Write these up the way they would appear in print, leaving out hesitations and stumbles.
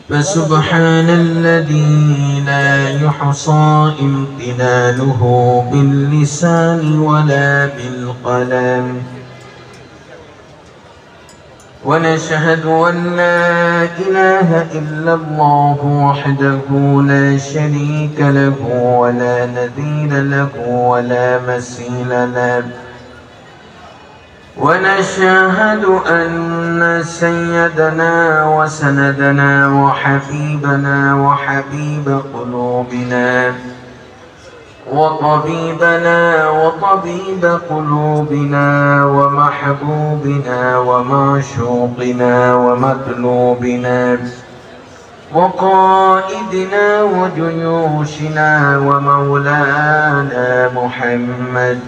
فسبحان الذي لا يحصى امتنانه باللسان ولا بالقلم. ونشهد أن لا إله إلا الله وحده لا شريك له ولا نذير له ولا مثيل له. ونشهد أن سيدنا وسندنا وحبيبنا وحبيب قلوبنا وطبيبنا وطبيب قلوبنا ومحبوبنا ومعشوقنا ومطلوبنا وقائدنا وجيوشنا ومولانا محمد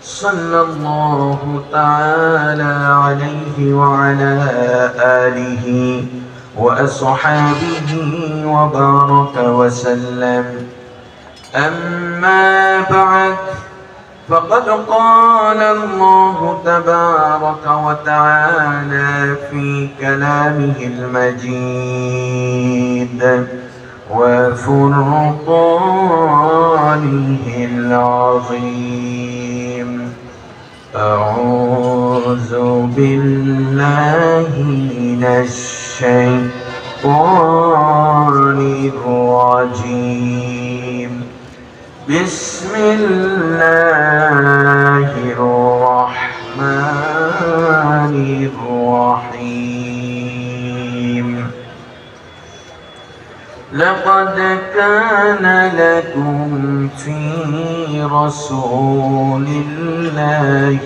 صلى الله تعالى عليه وعلى آله وأصحابه وبارك وسلم. أما بعد، فقد قال الله تبارك وتعالى في كلامه المجيد وفرقانه العظيم: أعوذ بالله من الشيطان الرجيم. بسم الله الرحمن الرحيم. لقد كان لكم في رسول الله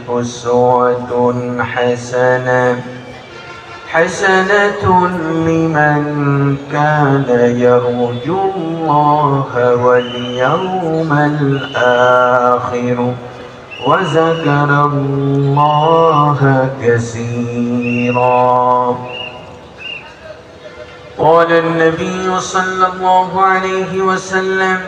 أسوة حسنة لمن كان يرجو الله واليوم الآخر وذكر الله كثيرا. قال النبي صلى الله عليه وسلم: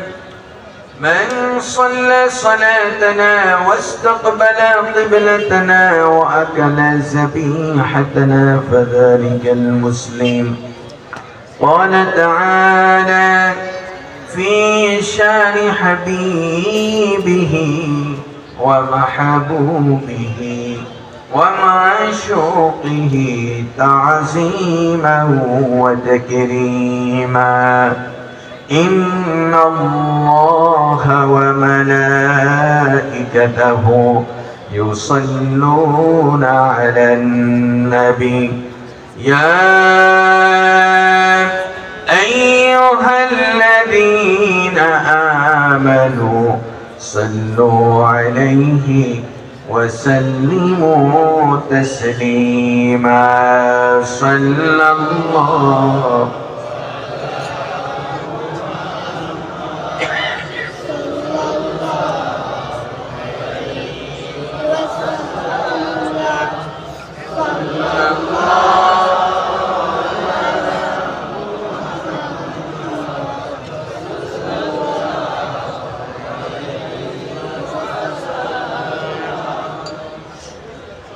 من صلى صلاتنا واستقبل قبلتنا وأكل ذبيحتنا فذلك المسلم. قال تعالى في شان حبيبه ومحبوبه ومعشوقه تعظيما وتكريما: إن الله وملائكته يصلون على النبي يا أيها الذين آمنوا صلوا عليه وسلموا تسليما. صلى الله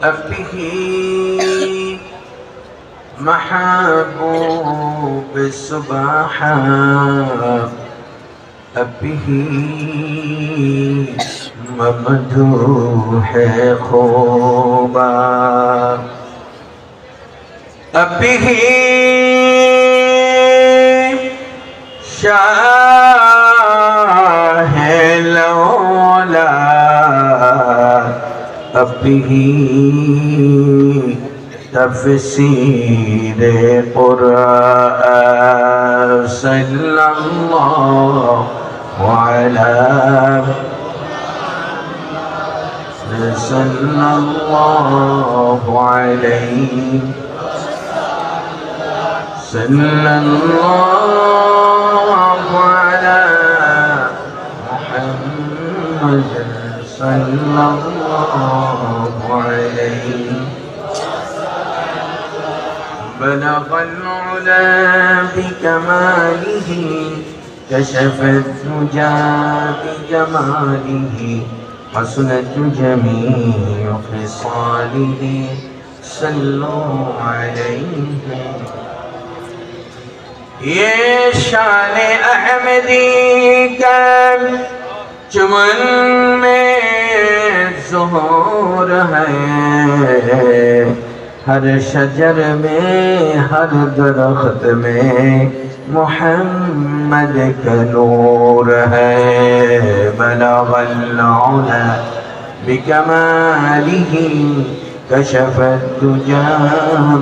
به محبوب سبحان به ممدوح خوبا به شاه الأولاد به تفسير قرآن. صلى الله على صلى الله عليه صلى الله على محمد صلى الله عليه. بلغ العلا بكماله كشف الدجى بجماله حسنت جميع خصاله सल्लल्लाहु अलैहि। ये शान अहमदी का चमन में ज़ोहर है, हर शजर में हर दरख्त में मोहम्मद का नूर है। बलगल उला बिकमालिही कशफत दुजा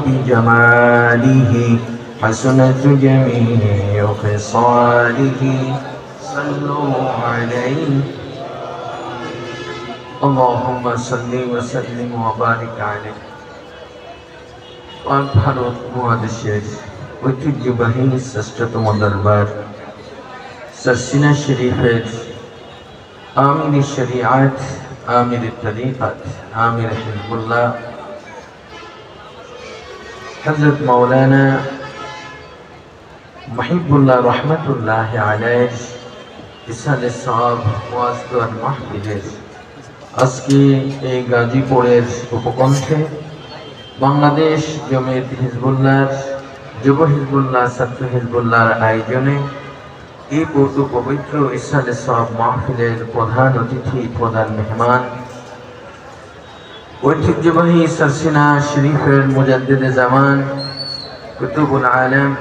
बिजमालिही हसनत जमीउ खिसालिही सल्लु अलैहि। अल्लाहुम्मा सल्ली व सल्लिम व बारिक अलैहि। ভারত মহাদেশের ঐতিহ্যবাহী শ্রেষ্ঠতম দরবার সরসিনা শরীফের আমির শরিয়াত, আমির তরিকত, আমির হিজবুল্লাহ হযরত মাওলানা মুহিবুল্লাহ রহমতুল্লাহ আলাইহির ইসালে সাহাব ওয়াজ ওয়াল মাহফিলের আজকে এই গাজীপুরের উপকণ্ঠে বাংলাদেশ জমিয়ত হিজবুল্লাহর যুব হিজবুল্লাহ ছাত্র হিজবুল্লাহর আয়োজনে এই পবিত্র ইসালে সাহাব মাহফিলের প্রধান অতিথি, প্রধান মেহমান, ঐতিহ্যবাহী সরসিনা শরীফের মুজাদ্দিদে জামান কুতুবুল আলম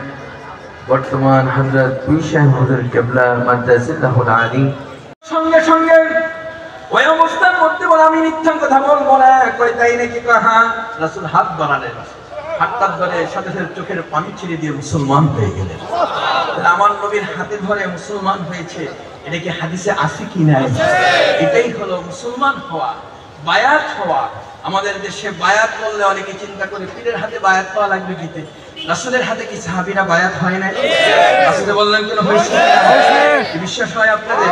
বর্তমান হযরত পীর সাহেব হুজুর কিবলা মাদ্দাজিল্লাহুল আলী সঙ্গে সঙ্গে ওই অবস্থার মধ্যে বলে আমি মিথ্যা কথা বলবো না, কই তাই নাকি? হ্যাঁ। রাসূল হাত বাড়ালেন, হাতটা ধরে সাথে সাথে চোখের পানি ছেড়ে দিয়ে মুসলমান হয়ে গেলেন। আমার নবীর হাতে ধরে মুসলমান হয়েছে, এটা কি হাদিসে আছে কি নাই? এটাই হলো মুসলমান হওয়া, বায়াত হওয়া। আমাদের দেশে বায়াত বললে অনেকে চিন্তা করে পীরের হাতে বায়াত পাওয়া লাগবে কিতে। রাসূলের হাতে কি সাহাবীরা বায়াত হয় না? রাসূল বললেন কেন হয়েছে? বিশ্বাস হয় আপনাদের?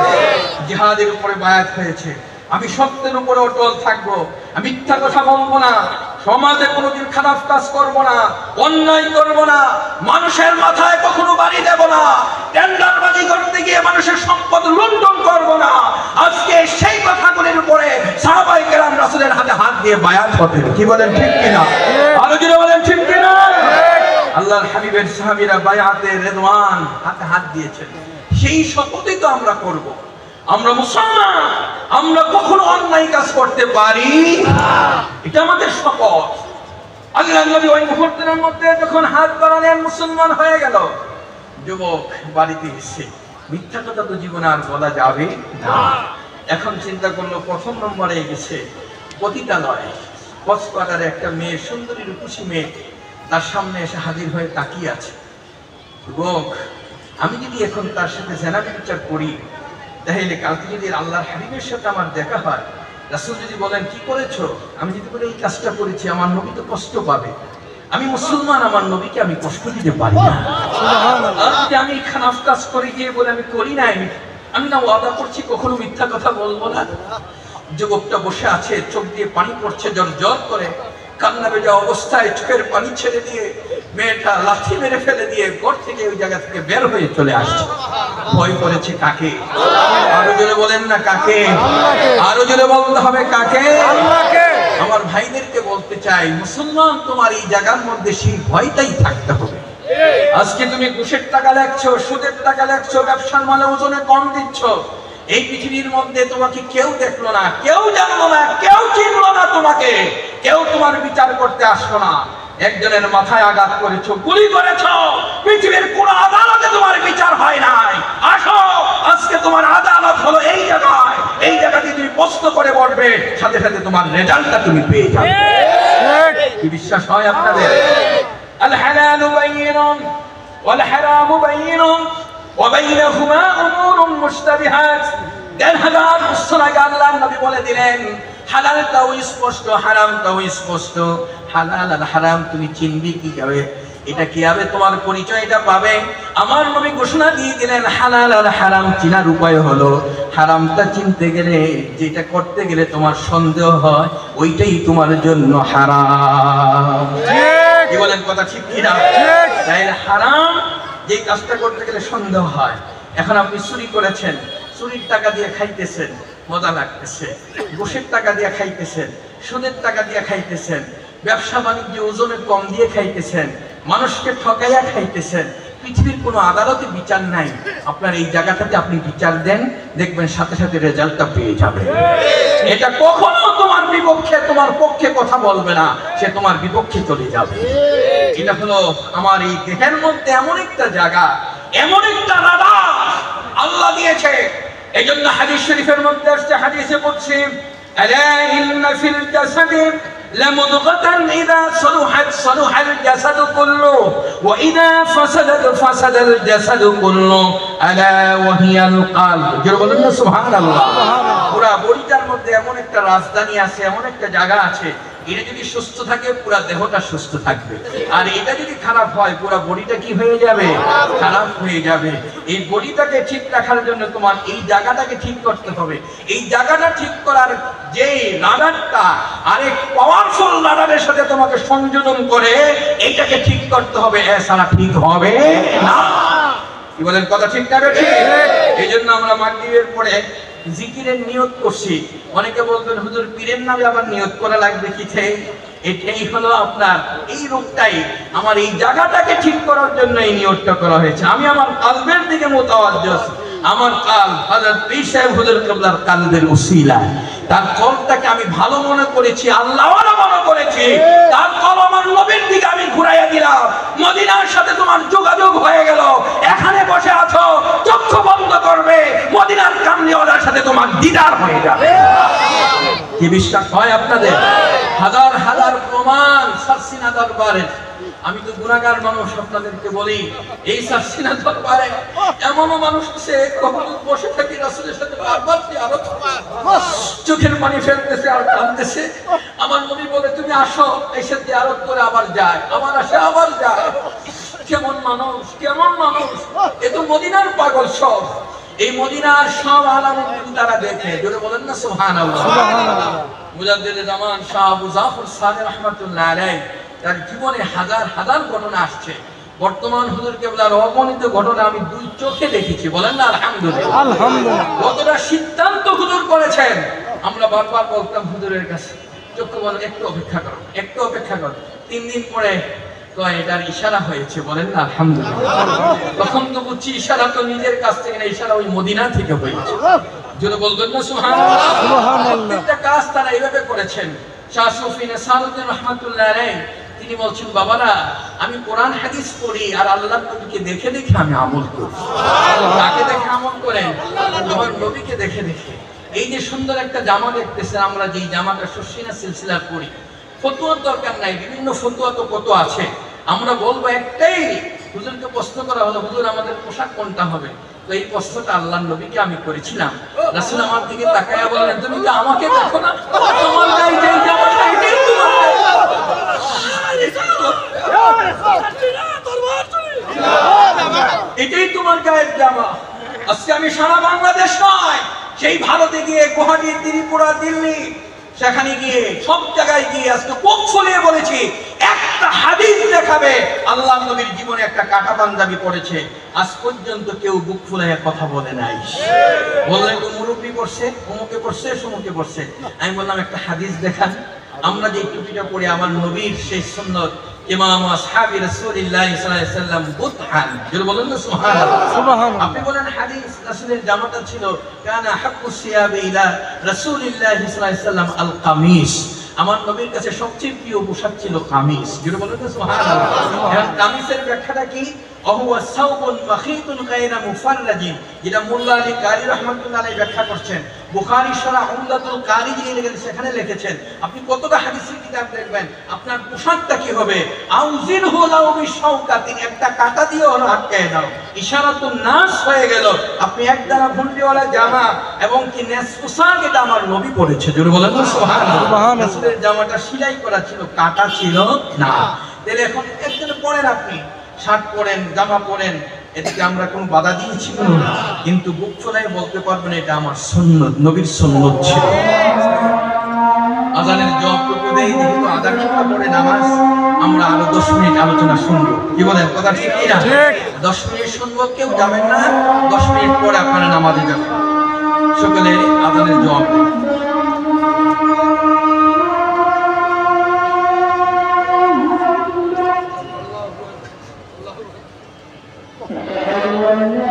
জিহাদের উপরে বায়াত হয়েছে। আমি সত্যের উপরে অটল থাকবো, আমি মিথ্যা কথা বলবো না, সমাজে কোনোদিন খারাপ কাজ করবো না, অন্যায় করবো না, মানুষের মাথায় কখনো বাড়ি দেব না, টেন্ডারবাজি করতে গিয়ে মানুষের সম্পদ লুণ্ঠন করবো না। আজকে সেই কথাগুলির উপরে সাহাবায়ে কেরাম রাসূলের হাতে হাত দিয়ে বায়াত হতেন। কি বলেন ঠিক কিনা? আরো জোরে বলেন ঠিক কিনা? আল্লাহর হাবিবের সাহাবীরা বায়াতে রিদওয়ান হাতে হাত দিয়েছেন। সেই শপথই তো আমরা করব। আমরা মুসলমান, আমরা কখনো অন্যায় কাজ করতে পারি না, এটা আমাদের শপথ। আল্লাহর নবী ওই মুহূর্তের মধ্যে যখন হাত বাড়ালেন মুসলমান হয়ে গেল। যুবক বাড়িতে এসে মিথ্যা কথা তো জীবনে আর বলা যাবে না। এখন চিন্তা করলো প্রথম নম্বরে গেছে পতিতালয়, কক্সবাজারে একটা মেয়ে, সুন্দরী রূপসী মেয়ে তার সামনে এসে হাজির হয়ে তাকিয়ে আছে। যুবক, আমি যদি এখন তার সাথে জেনা বিচার করি, তাহলে কালকে যদি আল্লাহর হাবিবের সাথে আমার দেখা হয়, রাসূল যদি বলেন কি করেছো, আমি যদি বলি এই কাজটা করেছি, আমার নবী তো কষ্ট পাবে। আমি মুসলমান, আমার নবীকে আমি কষ্ট দিতে পারি না। আর যদি আমি খারাপ কাজ করে গিয়ে বলে আমি করি নাই, আমি না ওয়াদা করছি কখনো মিথ্যা কথা বলবো না। যুবকটা বসে আছে, চোখ দিয়ে পানি পড়ছে জল জল করে, কান্না ভেজা অবস্থায় চোখের পানি ছেড়ে দিয়ে মেয়েটা লাথি মেরে ফেলে দিয়ে ঘর থেকে ওই জায়গা থেকে বের হয়ে চলে আসছে। ভয় করেছে কাকে? আরো জোরে বলেন না কাকে? আরো জোরে বলতে হবে কাকে? আমার ভাইদেরকে বলতে চাই, মুসলমান তোমার এই জায়গার মধ্যে সেই ভয়টাই থাকতে হবে। আজকে তুমি ঘুষের টাকা লেখছো, সুদের টাকা লেখছো, ব্যবসার মালে ওজনে কম দিচ্ছ, এই পৃথিবীর মধ্যে তোমাকে কেউ দেখলো না, কেউ জানলো না, কেউ চিনলো না তোমাকে, কেউ তোমার বিচার করতে আসলো না। একজনের মাথায় আঘাত করেছো, গুলি করেছো, পৃথিবীর কোন আদালতে তোমার বিচার হয় নাই। আসো, আজকে তোমার আদালত হলো এই জায়গায়। এই জায়গাতে তুমি প্রশ্ন করে বসবে, সাথে সাথে তোমার রেজাল্টটা তুমি পেয়ে যাবে। কি বিশ্বাস হয় আপনাদের? আল হালালু বাইয়িনুন ওয়াল হারামু বাইয়িনুন ওয়া বাইনাহুমা উমুরুন মুশতাবিহাত। ১,০০০ বছর আগে আল্লাহর নবী বলে দিলেন, হালালটাও স্পষ্ট, হারামটাও স্পষ্ট। হালাল আর হারাম তুমি চিনবি কিভাবে? এটা কিভাবে তোমার পরিচয়টা পাবে? আমার নবী ঘোষণা দিয়ে দিলেন, হালাল আর হারাম চিনার উপায় হলো, হারামটা চিনতে গেলে, যেটা করতে গেলে তোমার সন্দেহ হয়, ওইটাই তোমার জন্য হারাম। কি বলেন, কথা ঠিক কিনা? তাই হারাম যে কাজটা করতে গেলে সন্দেহ হয়। এখন আপনি চুরি করেছেন, চুরির টাকা দিয়ে খাইতেছেন, মজা লাগতেছে। ঘুষের টাকা দিয়ে খাইতেছেন, সুদের টাকা দিয়ে খাইতেছেন, ব্যবসা বাণিজ্য ওজনে কম দিয়ে খাইতেছেন, মানুষকে ঠকাইয়া খাইতেছেন, পৃথিবীর কোনো আদালতে বিচার নাই, আপনার এই জায়গাটাতে আপনি বিচার দেন, দেখবেন সাথে সাথে রেজাল্টটা পেয়ে যাবে। এটা কখনো তোমার বিপক্ষে তোমার পক্ষে কথা বলবে না, সে তোমার বিপক্ষে চলে যাবে। এটা হলো আমার এই দেহের মধ্যে এমন একটা জায়গা, এমন একটা রাডার আল্লাহ দিয়েছে। এই জন্য হাদিস শরীফের মধ্যে আসছে, হাদিসে বলছে আলা ইন্না ফিল জাসাদি লামুদগাতান ইযা সালুহাত সালুহাল জাসাদু কুল্লু ওয়া ইযা ফাসাদাত ফাসাদাল জাসাদু কুল্লু আলা ওয়া হিয়াল কলব। যারা বলেন না সুবহানাল্লাহ। পুরো বডিটার মধ্যে এমন একটা রাজধানী আছে, এমন একটা জায়গা আছে, এটা যদি সুস্থ থাকে পুরো দেহটা সুস্থ থাকবে, আর এটা যদি খারাপ হয় পুরো বডিটা কি হয়ে যাবে? খারাপ হয়ে যাবে। এই বডিটাকে ঠিক রাখার জন্য তোমার এই জায়গাটাকে ঠিক করতে হবে। এই জায়গাটা ঠিক করার যে রাডারটা আরেক পাওয়ারফুল রাডারের সাথে তোমাকে সংযোজন করে এইটাকে ঠিক করতে হবে, এছাড়া ঠিক হবে না। কি বলেন, কথা ঠিক না? ঠিক। এই জন্য আমরা মাগরিবের পরে জিকিরের নিয়ত করছি। অনেকে বলবেন হুজুর পীরের নামে আবার নিয়ত করা লাগবে কি? এটাই হলো আপনার এই রূপটাই, আমার এই জায়গাটাকে ঠিক করার জন্য এই নিয়তটা করা হয়েছে। আমি আমার কালবের দিকে মুতাওয়াজ্জিহ আছি। আমার কাল হযরত পীর সাহেব হুজুর কিবলার কালবের উসিলা, তার কলটাকে আমি ভালো মনে করেছি, আল্লাহওয়ালা মনে করেছি। তার কল আমার নবীর দিকে আমি ঘুরাইয়া দিলাম। মদিনার সাথে তোমার যোগাযোগ হয়ে গেল। এখানে বসে আছো, চক্ষু বন্ধ করবে, মদিনার কামলিওয়ালার সাথে তোমার দিদার হয়ে যাবে। কি বিশ্বাস হয় আপনাদের? হাজার হাজার প্রমাণ সারসিনা দরবারে। আমি তো গুনাহগার মানুষ, আপনাদেরকে বলি এই সারসিনা দরবারে এমনও মানুষ আছে কখনো বসে থাকি রাসূলের সাথে বারবার জিয়ারত, চোখের পানি ফেলতেছে আর কাঁদতেছে। আমার নবী বলে তুমি আসো, এসে জিয়ারত করে আবার যায়, আবার আসে আবার যায়। কেমন মানুষ, কেমন মানুষ! এ তো মদিনার পাগল সব। এই মদিনার সব আলামত তারা দেখে। জোরে বলেন না সুবহানাল্লাহ। সুবহানাল্লাহ। মুজাদ্দিদে জামান শাহ আবু জাফর সাদিক রাহমাতুল্লাহ আলাইহি তার জীবনে হাজার হাজার ঘটনা আসছে। বর্তমান হুজুর কিবলার অগণিত ঘটনা আমি দুই চোখে দেখেছি। বলেন না আলহামদুলিল্লাহ। আলহামদুলিল্লাহ। কতটা সিদ্ধান্ত হুজুর করেছেন। আমরা বারবার বলতাম হুজুরের কাছে, চোখে বলেন একটু অপেক্ষা করো, একটু অপেক্ষা করো। 3 দিন পরে এটার ইশারা হয়েছে। বলেন না আলহামদুলিল্লাহ। তখন তো বুঝছি ইশারা তো নিজের কাছ থেকে না, ইশারা ওই মদিনা থেকে হয়েছে। যদি বলবেন না সুবহানাল্লাহ। সুবহানাল্লাহ। একটা কাজ তারা এইভাবে করেছেন। শাহ সুফি নাসারউদ্দিন রাহমাতুল্লাহ আলাইহি তিনি বলছেন, বাবারা আমি কোরআন হাদিস পড়ি আর আল্লাহর নবীকে দেখে দেখে আমি আমল করি। তাকে দেখে আমল করেন, আমার নবীকে দেখে দেখে। এই যে সুন্দর একটা জামা দেখতেছেন, আমরা যেই জামাটা শর্ষিনা সিলসিলা পড়ি, ফতোয়ার দরকার নাই, বিভিন্ন ফতোয়া তো কত আছে। আমরা বলবো একটাই, হুজুরকে প্রশ্ন করা হলো হুজুর আমাদের পোশাক কোনটা হবে? তো এই প্রশ্নটা আল্লাহর নবীকে আমি করেছিলাম। রাসূল আমার দিকে তাকায়া বললেন, তুমি কি আমাকে দেখো না? তোমার গায়ে যে জামাটা এটাই তোমার গায়ে। এটাই তোমার গায়ের জামা। আজকে আমি সারা বাংলাদেশ নয়, সেই ভারতে গিয়ে গুয়াহাটি, ত্রিপুরা, দিল্লি, সেখানে গিয়ে সব জায়গায় গিয়ে আজকে বুক ফুলিয়ে বলেছি, একটা হাদিস দেখাবে আল্লাহর নবীর জীবনে একটা কাটা পাঞ্জাবি পড়েছে। আজ পর্যন্ত কেউ বুক ফুলিয়ে কথা বলে নাই। বললেন তো মুরব্বি পড়ছে, অমুকে পড়ছে, সমুকে পড়ছে। আমি বললাম একটা হাদিস দেখান। আমরা যে টুপিটা পরে আমার নবীর সেই সুন্নাত ইমাম আসহাবি রাসূলুল্লাহ সাল্লাল্লাহু আলাইহি ওয়াসাল্লাম বুতহান, যদি বলেন না সুবহানাল্লাহ। সুবহানাল্লাহ। আপনি বলেন হাদিস রাসূলের জামাটা ছিল কানা হাক্কু সিয়াবি ইলা রাসূলিল্লাহ সাল্লাল্লাহু আলাইহি ওয়াসাল্লাম আল কামিজ। আমার নবীর কাছে সবচেয়ে প্রিয় পোশাক ছিল কামিজ, যদি বলেন না সুবহানাল্লাহ। এখন কামিজের ব্যাখ্যাটা কি? অহুয়া সাওবুন মাখিতুন গায়রা মুফাররাজিন, যেটা মোল্লা আলী কারি রাহমাতুল্লাহ আলাইহি ব্যাখ্যা করছেন। বুখারী শরহ উমদাতুল কারি যিনি লিখেছেন সেখানে লিখেছেন, আপনি কতটা হাদিসের কিতাব দেখবেন, আপনার পোশাকটা কি হবে? আউজিনহু লাউ বিশাওকাতিন, একটা কাঁটা দিয়ে হলো আটকায় দাও। ইশারাতুন নাস হয়ে গেল। আপনি একদানা ভন্ডিওয়ালা জামা এবং কি নেস পোশাক, এটা আমার নবী পরেছে, জোরে বলেন না সুবহানাল্লাহ। রাসূলের জামাটা সেলাই করা ছিল, কাটা ছিল না। তাহলে এখন একদিন পরেন, আপনি শার্ট পরেন, জামা পরেন, এদিকে আমরা কোনো বাধা দিয়েছি না, কিন্তু বুক ফুলায় বলতে পারবেন এটা আমার সুন্নত, নবীর সুন্নত ছিল। আযানের জবাবটুকু দেই, যেহেতু আযান পড়ে নামাজ, আমরা আরো 10 মিনিট আলোচনা শুনবো। কি বলেন, কথা ঠিক কি না? 10 মিনিট শুনবো, কেউ যাবেন না। 10 মিনিট পরে আপনারা নামাজে যাবেন। সকলে আযানের জবাব দেন। ولا